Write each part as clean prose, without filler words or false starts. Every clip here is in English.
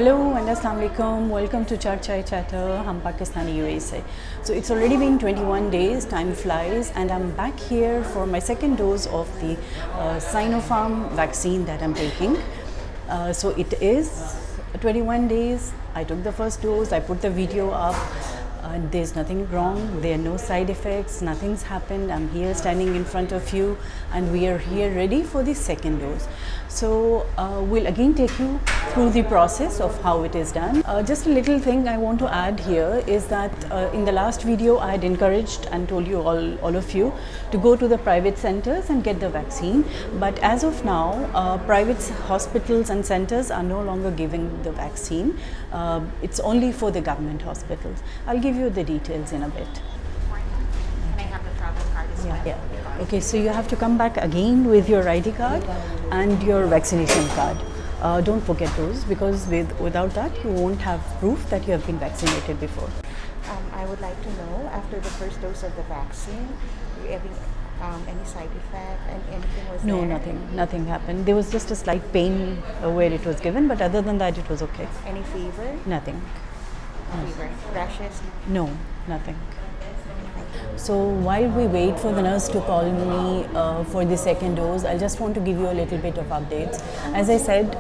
Hello and Assalamu alaikum. Welcome to Chai Chatter. I'm Pakistani USA. So it's already been 21 days, time flies, and I'm back here for my second dose of the Sinopharm vaccine that I'm taking. So it is 21 days. I took the first dose, I put the video up. There's nothing wrong, there are no side effects, nothing's happened. I'm here standing in front of you, and we are here ready for the second dose. So we'll again take you through the process of how it is done. Just a little thing I want to add here is that in the last video I had encouraged and told you all of you to go to the private centers and get the vaccine, but as of now private hospitals and centers are no longer giving the vaccine. It's only for the government hospitals. I'll give you the details in a bit. Can I have the travel card as well? Yeah. Okay, so you have to come back again with your ID card and your vaccination card. Don't forget those, because without that you won't have proof that you have been vaccinated before. I would like to know, after the first dose of the vaccine, were you having any side effect and anything was No, there? nothing happened. There was just a slight pain where it was given, but other than that it was okay. Any fever? Nothing. Fever. Rashes? No, nothing. So while we wait for the nurse to call me for the second dose, I just want to give you a little bit of updates. As I said,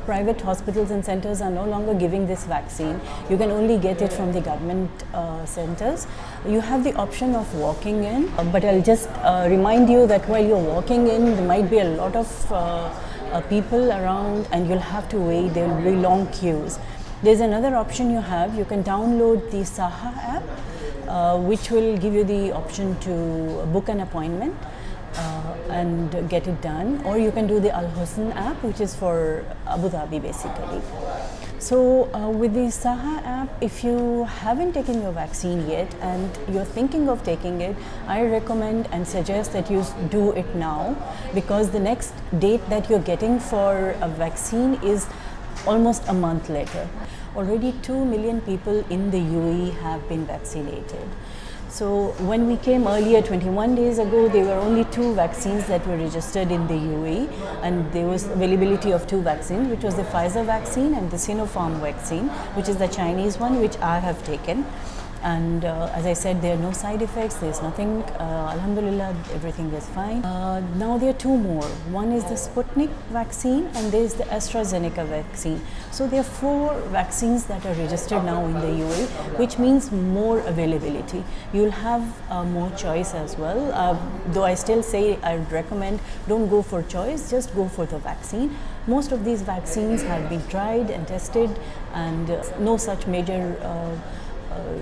private hospitals and centers are no longer giving this vaccine. You can only get it from the government centers. You have the option of walking in, but I'll just remind you that while you're walking in, there might be a lot of people around and you'll have to wait. There will be long queues. There's another option you have. You can download the Saha app, which will give you the option to book an appointment and get it done, or you can do the Al Husn app, which is for Abu Dhabi basically. So with the Saha app, if you haven't taken your vaccine yet and you're thinking of taking it, I recommend and suggest that you do it now, because the next date that you're getting for a vaccine is almost a month later. Already 2 million people in the UAE have been vaccinated. So when we came earlier, 21 days ago, there were only 2 vaccines that were registered in the UAE, and there was availability of 2 vaccines, which was the Pfizer vaccine and the Sinopharm vaccine, which is the Chinese one, which I have taken. And as I said, there are no side effects, there's nothing, alhamdulillah, everything is fine. Now there are 2 more. One is the Sputnik vaccine and there is the AstraZeneca vaccine. So there are 4 vaccines that are registered now in the UAE, which means more availability. You'll have more choice as well. Though I still say I would recommend, don't go for choice, just go for the vaccine. Most of these vaccines have been tried and tested, and no such major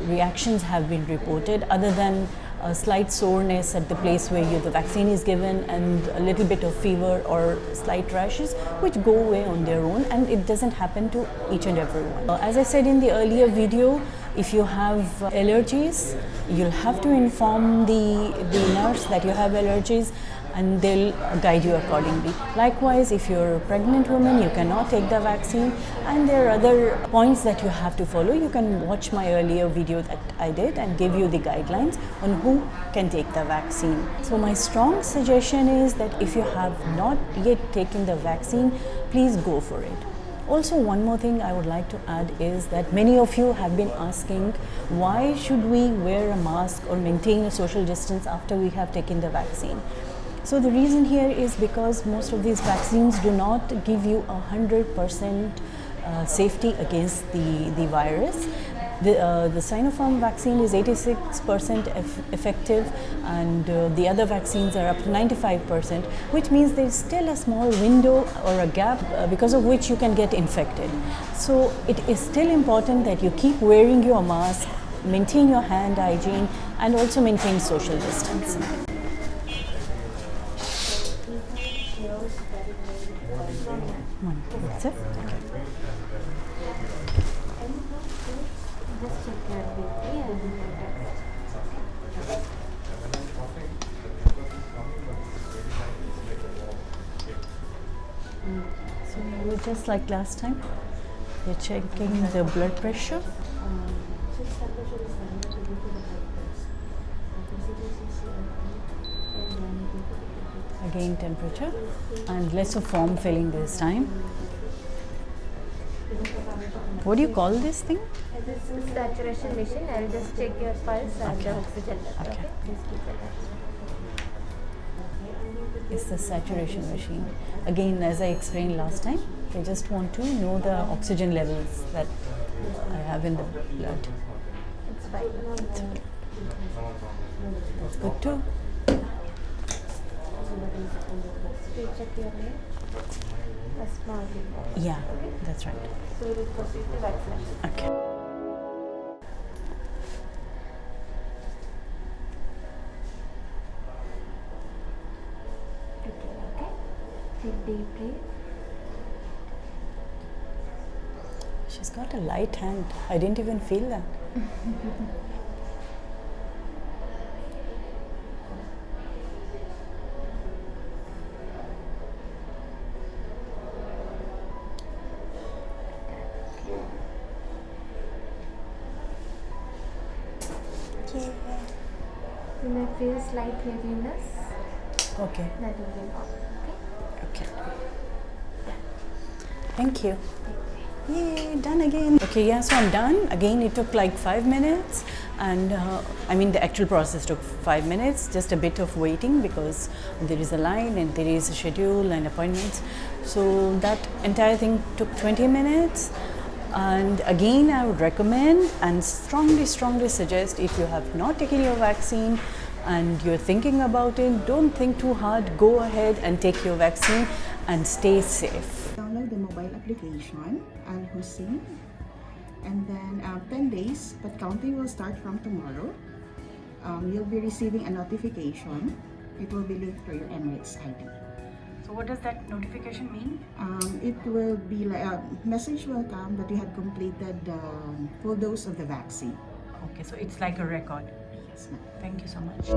reactions have been reported, other than a slight soreness at the place where the vaccine is given, and a little bit of fever or slight rashes, which go away on their own, and it doesn't happen to each and everyone. As I said in the earlier video, if you have allergies, you'll have to inform the nurse that you have allergies, and they'll guide you accordingly. Likewise, if you're a pregnant woman, you cannot take the vaccine, and there are other points that you have to follow. You can watch my earlier video that I did and give you the guidelines on who can take the vaccine. So my strong suggestion is that if you have not yet taken the vaccine, please go for it. Also, one more thing I would like to add is that many of you have been asking, why should we wear a mask or maintain a social distance after we have taken the vaccine? So the reason here is because most of these vaccines do not give you 100% safety against the virus. The Sinopharm vaccine is 86% effective, and the other vaccines are up to 95%, which means there's still a small window or a gap because of which you can get infected. So it is still important that you keep wearing your mask, maintain your hand hygiene, and also maintain social distance. That's it. So we're just like last time. We're checking the blood pressure. Again temperature, and less of form filling this time. What do you call this thing? This is saturation machine. I'll just check your pulse and the oxygen level. Okay. Okay. Please keep it at. It's the saturation machine. Again, as I explained last time, I just want to know the oxygen levels that I have in the blood. It's fine. That's good too. Please check your name. A small thing. Yeah, that's right. So we'll proceed to vaccination. Okay. Okay. Take deep breath. She's got a light hand. I didn't even feel that. You may feel slight heaviness. Okay. That will be all. Okay. Okay. Thank you. Yay, done again. Okay, yeah, so I'm done. Again, it took like 5 minutes, and I mean, the actual process took 5 minutes, just a bit of waiting because there is a line and there is a schedule and appointments. So that entire thing took 20 minutes. And again, I would recommend and strongly suggest, if you have not taken your vaccine and you're thinking about it, don't think too hard. Go ahead and take your vaccine and stay safe. Download the mobile application, Al Hussein, and then 10 days, but counting will start from tomorrow. You'll be receiving a notification. It will be linked to your Emirates ID. So what does that notification mean? It will be like a message will come that you had completed the full dose of the vaccine. Okay, so it's like a record. Yes, ma'am. Thank you so much.